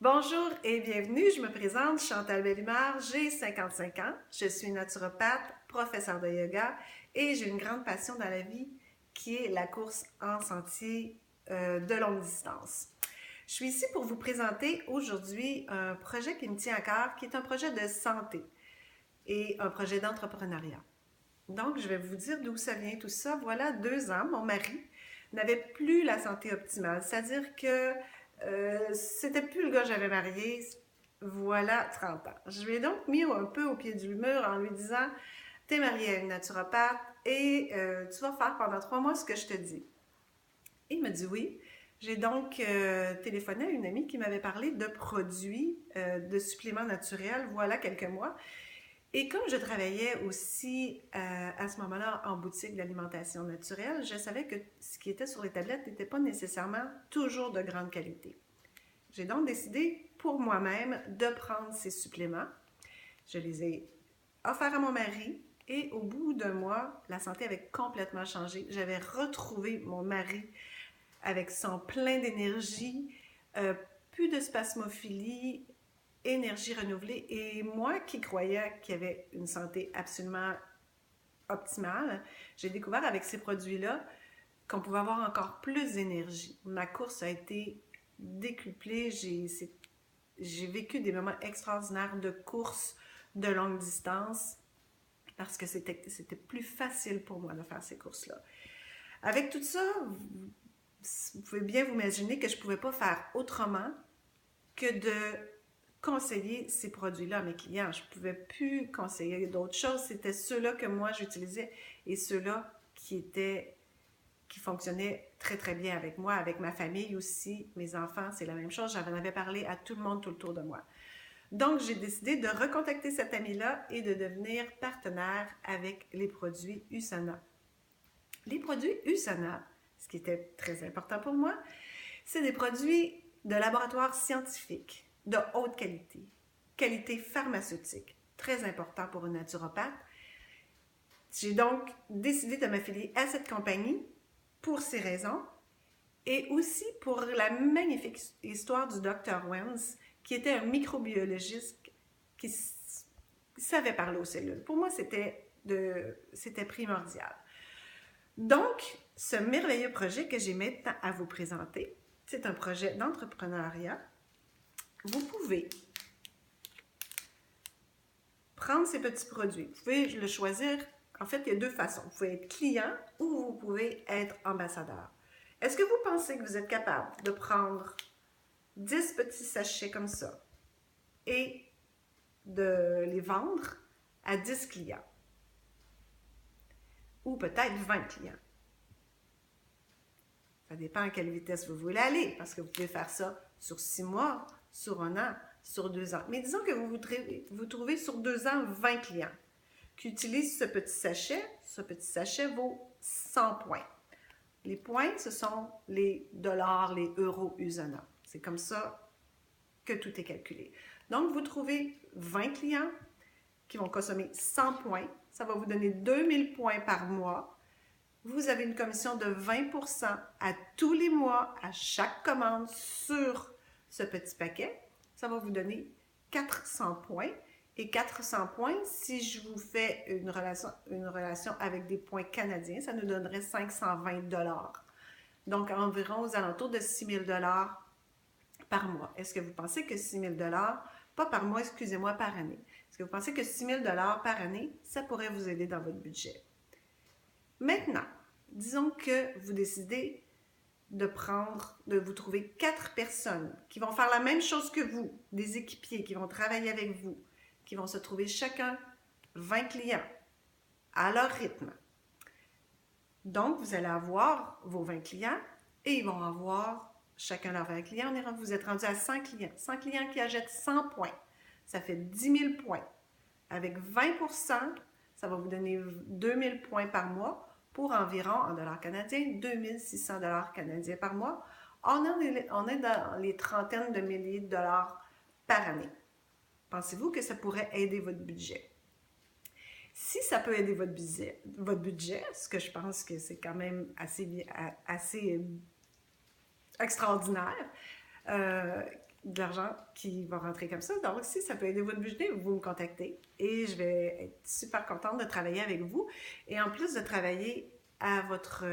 Bonjour et bienvenue, je me présente Chantal Bellimard, j'ai 55 ans, je suis naturopathe, professeure de yoga et j'ai une grande passion dans la vie qui est la course en sentier de longue distance. Je suis ici pour vous présenter aujourd'hui un projet qui me tient à cœur, qui est un projet de santé et un projet d'entrepreneuriat. Donc, je vais vous dire d'où ça vient tout ça. Voilà 2 ans, mon mari n'avait plus la santé optimale, c'est-à-dire que c'était plus le gars que j'avais marié, voilà 30 ans. Je lui ai donc mis un peu au pied du mur en lui disant, t'es marié à une naturopathe et tu vas faire pendant 3 mois ce que je te dis. Et il me dit oui. J'ai donc téléphoné à une amie qui m'avait parlé de produits, de suppléments naturels, voilà quelques mois. Et comme je travaillais aussi à ce moment-là en boutique d'alimentation naturelle, je savais que ce qui était sur les tablettes n'était pas nécessairement toujours de grande qualité. J'ai donc décidé pour moi-même de prendre ces suppléments. Je les ai offerts à mon mari et au bout d'un mois, la santé avait complètement changé. J'avais retrouvé mon mari avec son plein d'énergie, euh, plus de spasmophilie, énergie renouvelée. Et moi qui croyais qu'il y avait une santé absolument optimale, j'ai découvert avec ces produits-là qu'on pouvait avoir encore plus d'énergie. Ma course a été décuplée. J'ai vécu des moments extraordinaires de course de longue distance parce que c'était plus facile pour moi de faire ces courses-là. Avec tout ça, vous pouvez bien vous imaginer que je ne pouvais pas faire autrement que de conseiller ces produits-là à mes clients. Je ne pouvais plus conseiller d'autres choses. C'était ceux-là que moi j'utilisais et ceux-là qui fonctionnaient très très bien avec moi, avec ma famille aussi, mes enfants, c'est la même chose. J'en avais parlé à tout le monde tout autour de moi. Donc, j'ai décidé de recontacter cette amie-là et de devenir partenaire avec les produits USANA. Les produits USANA, ce qui était très important pour moi, c'est des produits de laboratoire scientifique de haute qualité, qualité pharmaceutique, très important pour une naturopathe. J'ai donc décidé de m'affilier à cette compagnie pour ces raisons et aussi pour la magnifique histoire du Dr. Wells, qui était un microbiologiste qui savait parler aux cellules. Pour moi, c'était primordial. Donc, ce merveilleux projet que j'ai maintenant à vous présenter, c'est un projet d'entrepreneuriat. Vous pouvez prendre ces petits produits. Vous pouvez le choisir. En fait, il y a deux façons. Vous pouvez être client ou vous pouvez être ambassadeur. Est-ce que vous pensez que vous êtes capable de prendre 10 petits sachets comme ça et de les vendre à 10 clients ou peut-être 20 clients? Ça dépend à quelle vitesse vous voulez aller parce que vous pouvez faire ça sur 6 mois, sur 1 an, sur 2 ans. Mais disons que vous trouvez sur 2 ans 20 clients qui utilisent ce petit sachet. Ce petit sachet vaut 100 points. Les points, ce sont les dollars, les euros USANA. C'est comme ça que tout est calculé. Donc, vous trouvez 20 clients qui vont consommer 100 points. Ça va vous donner 2000 points par mois. Vous avez une commission de 20% à tous les mois, à chaque commande sur ce petit paquet. Ça va vous donner 400 points. Et 400 points, si je vous fais une relation avec des points canadiens, ça nous donnerait 520 dollars. Donc, environ aux alentours de 6 000 dollars par mois. Est-ce que vous pensez que 6 000 dollars, pas par mois, excusez-moi, par année. Est-ce que vous pensez que 6 000 dollars par année, ça pourrait vous aider dans votre budget? Maintenant, disons que vous décidez de vous trouver 4 personnes qui vont faire la même chose que vous, des équipiers qui vont travailler avec vous, qui vont se trouver chacun 20 clients à leur rythme. Donc, vous allez avoir vos 20 clients et ils vont avoir chacun leurs 20 clients. Vous êtes rendu à 100 clients. 100 clients qui achètent 100 points. Ça fait 10 000 points. Avec 20%, ça va vous donner 2 000 points par mois pour environ, en dollars canadiens, 2 600 dollars canadiens par mois. On est dans les trentaines de milliers de dollars par année. Pensez-vous que ça pourrait aider votre budget? Si ça peut aider votre budget, ce que je pense que c'est quand même assez extraordinaire, de l'argent qui va rentrer comme ça. Donc, si ça peut aider votre budget, vous me contactez et je vais être super contente de travailler avec vous. Et en plus de travailler à votre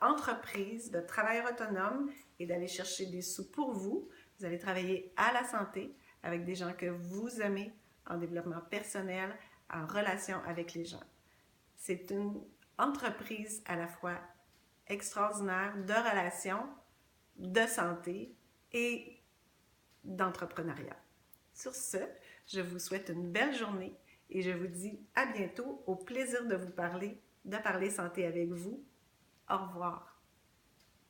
entreprise de travailleur autonome et d'aller chercher des sous pour vous, vous allez travailler à la santé avec des gens que vous aimez, en développement personnel, en relation avec les gens. C'est une entreprise à la fois extraordinaire de relations, de santé et d'entrepreneuriat. Sur ce, je vous souhaite une belle journée et je vous dis à bientôt. Au plaisir de vous parler, de parler santé avec vous. Au revoir.